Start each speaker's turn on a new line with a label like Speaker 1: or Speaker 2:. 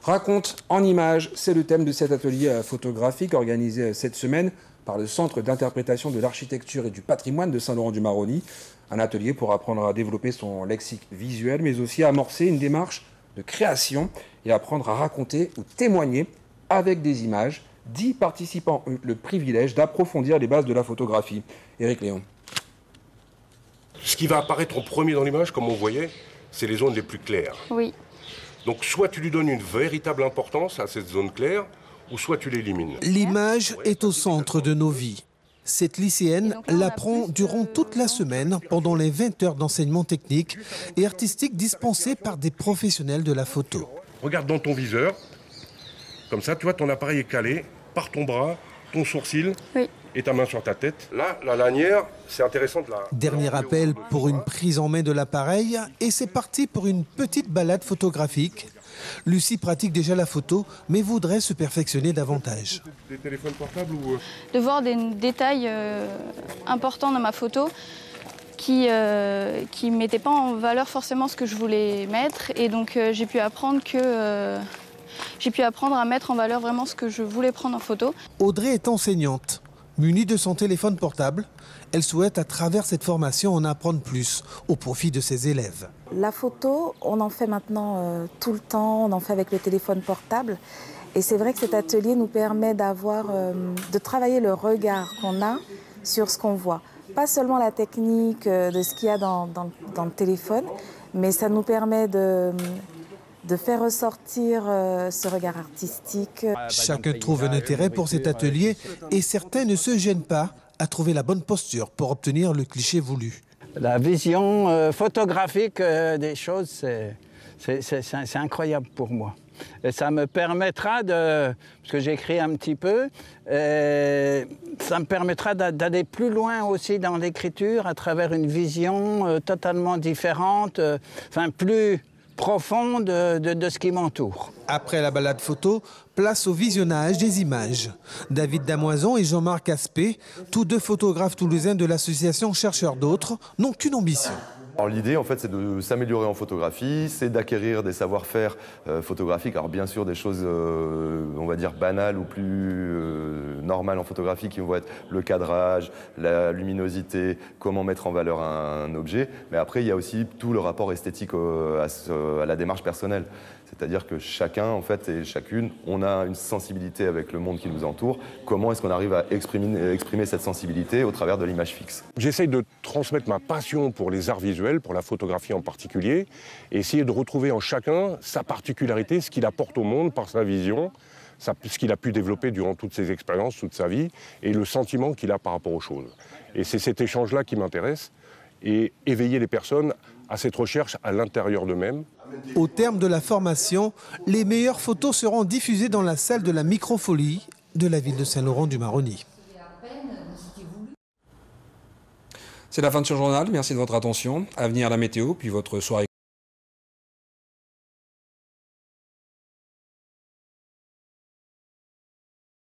Speaker 1: Raconte en images, c'est le thème de cet atelier photographique organisé cette semaine par le Centre d'interprétation de l'architecture et du patrimoine de Saint-Laurent-du-Maroni. Un atelier pour apprendre à développer son lexique visuel, mais aussi à amorcer une démarche de création et apprendre à raconter ou témoigner avec des images. 10 participants ont eu le privilège d'approfondir les bases de la photographie. Éric Léon.
Speaker 2: Ce qui va apparaître en premier dans l'image, comme on voyait, c'est les zones les plus claires.
Speaker 3: Oui.
Speaker 2: Donc soit tu lui donnes une véritable importance à cette zone claire, ou soit tu l'élimines.
Speaker 4: L'image est au centre de nos vies. Cette lycéenne l'apprend durant toute la semaine pendant les 20 heures d'enseignement technique et artistique dispensées par des professionnels de la photo.
Speaker 2: Regarde dans ton viseur, comme ça, tu vois, ton appareil est calé par ton bras, ton sourcil et ta main sur ta tête. Là, la lanière, c'est intéressant de la...
Speaker 4: Dernier appel pour une prise en main de l'appareil et c'est parti pour une petite balade photographique. Lucie pratique déjà la photo, mais voudrait se perfectionner davantage.
Speaker 2: Des téléphones portables ou...
Speaker 3: De voir des détails importants dans ma photo qui ne mettaient pas en valeur forcément ce que je voulais mettre. Et donc j'ai pu apprendre à mettre en valeur vraiment ce que je voulais prendre en photo.
Speaker 4: Audrey est enseignante. Munie de son téléphone portable, elle souhaite à travers cette formation en apprendre plus au profit de ses élèves.
Speaker 5: La photo, on en fait maintenant tout le temps, on en fait avec le téléphone portable. Et c'est vrai que cet atelier nous permet de travailler le regard qu'on a sur ce qu'on voit. Pas seulement la technique de ce qu'il y a dans le téléphone, mais ça nous permet de faire ressortir ce regard artistique.
Speaker 4: Chacun trouve un intérêt pour cet atelier et certains ne se gênent pas à trouver la bonne posture pour obtenir le cliché voulu.
Speaker 6: La vision photographique des choses, c'est incroyable pour moi. Et ça me permettra parce que j'écris un petit peu, ça me permettra d'aller plus loin aussi dans l'écriture à travers une vision totalement différente, plus profonde de ce qui m'entoure.
Speaker 4: Après la balade photo, place au visionnage des images. David Damoison et Jean-Marc Aspect, tous deux photographes toulousains de l'association Chercheurs d'autres, n'ont qu'une ambition.
Speaker 7: L'idée, en fait, c'est de s'améliorer en photographie, c'est d'acquérir des savoir-faire photographiques. Alors bien sûr, des choses, on va dire, banales ou plus normales en photographie, qui vont être le cadrage, la luminosité, comment mettre en valeur un objet. Mais après, il y a aussi tout le rapport esthétique à la démarche personnelle. C'est-à-dire que chacun, en fait, et chacune, on a une sensibilité avec le monde qui nous entoure. Comment est-ce qu'on arrive à exprimer cette sensibilité au travers de l'image fixe?
Speaker 2: J'essaye de transmettre ma passion pour les arts visuels, pour la photographie en particulier, et essayer de retrouver en chacun sa particularité, ce qu'il apporte au monde par sa vision, ce qu'il a pu développer durant toutes ses expériences, toute sa vie, et le sentiment qu'il a par rapport aux choses. Et c'est cet échange-là qui m'intéresse, et éveiller les personnes à cette recherche à l'intérieur d'eux-mêmes.
Speaker 4: Au terme de la formation, les meilleures photos seront diffusées dans la salle de la Microfolie de la ville de Saint-Laurent-du-Maroni.
Speaker 1: C'est la fin de ce journal, merci de votre attention. À venir la météo, puis votre soirée.